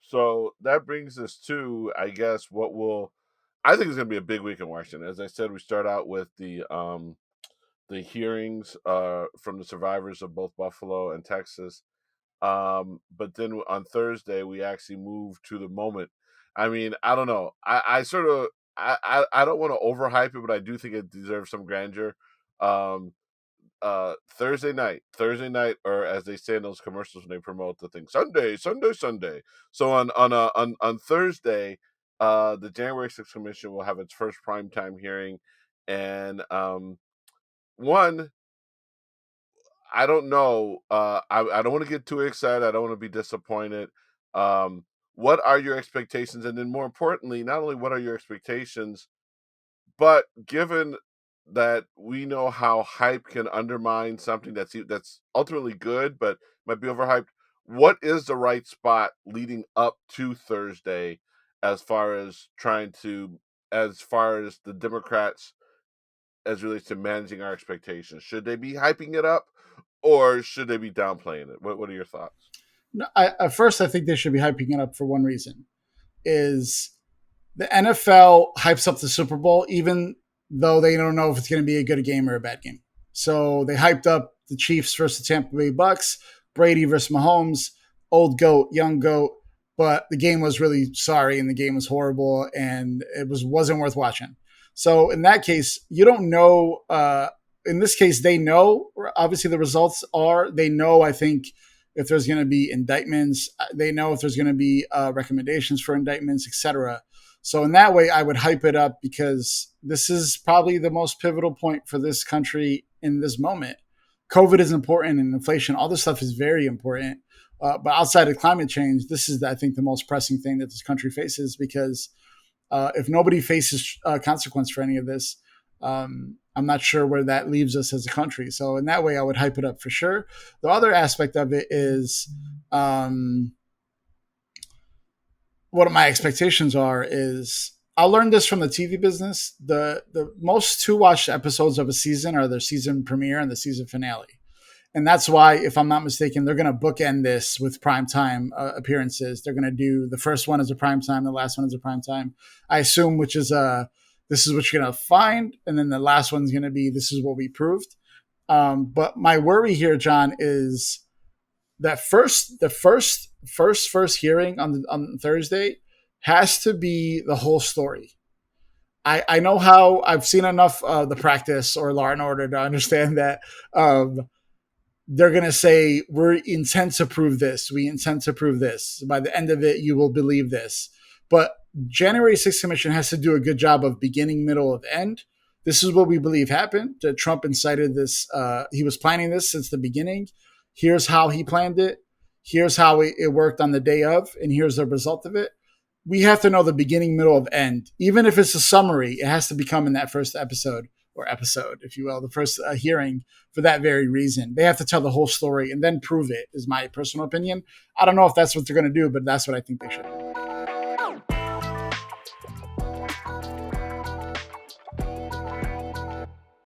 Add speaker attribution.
Speaker 1: So that brings us to, I guess, I think it's going to be a big week in Washington. As I said, we start out with the hearings from the survivors of both Buffalo and Texas. But then on Thursday, we actually move to the moment. I mean, I don't know. I sort of I don't want to overhype it, but I do think it deserves some grandeur. Um, Thursday night, or as they say in those commercials when they promote the thing, Sunday, Sunday, Sunday. So on Thursday, the January 6th Commission will have its first primetime hearing, and one, I don't know. I don't want to get too excited. I don't want to be disappointed. Um, what are your expectations? And then more importantly, not only what are your expectations, but given that we know how hype can undermine something that's ultimately good, but might be overhyped, what is the right spot leading up to Thursday, as far as as far as the Democrats, as relates to managing our expectations? Should they be hyping it up, or should they be downplaying it? What are your thoughts?
Speaker 2: No, at first, I think they should be hyping it up for one reason: is the NFL hypes up the Super Bowl even though they don't know if it's going to be a good game or a bad game. So they hyped up the Chiefs versus the Tampa Bay Bucks, Brady versus Mahomes, old goat, young goat, but the game was really sorry and the game was horrible and wasn't worth watching. So in that case, you don't know. In this case, they know. Obviously, the results are they know. I think if there's going to be indictments, they know if there's going to be recommendations for indictments, etc. So in that way, I would hype it up because this is probably the most pivotal point for this country in this moment. COVID is important and inflation, all this stuff is very important. But outside of climate change, this is, I think, the most pressing thing that this country faces because if nobody faces consequence for any of this, I'm not sure where that leaves us as a country. So in that way, I would hype it up for sure. The other aspect of it is what my expectations are is I learned this from the TV business. The most two watched episodes of a season are their season premiere and the season finale. And that's why, if I'm not mistaken, they're going to bookend this with primetime appearances. They're going to do the first one as a primetime, the last one as a primetime. I assume, which is this is what you're going to find, and then the last one's going to be this is what we proved. But my worry here, John, is that first hearing on Thursday has to be the whole story. I know how I've seen enough of the practice or Law and Order to understand that they're going to say, we intend to prove this. We intend to prove this. By the end of it, you will believe this. But January 6th Commission has to do a good job of beginning, middle, of end. This is what we believe happened. Trump incited this. He was planning this since the beginning. Here's how he planned it. Here's how it worked on the day of. And here's the result of it. We have to know the beginning, middle, of end. Even if it's a summary, it has to become in that first episode, if you will, the first hearing for that very reason. They have to tell the whole story and then prove it, is my personal opinion. I don't know if that's what they're going to do, but that's what I think they should do.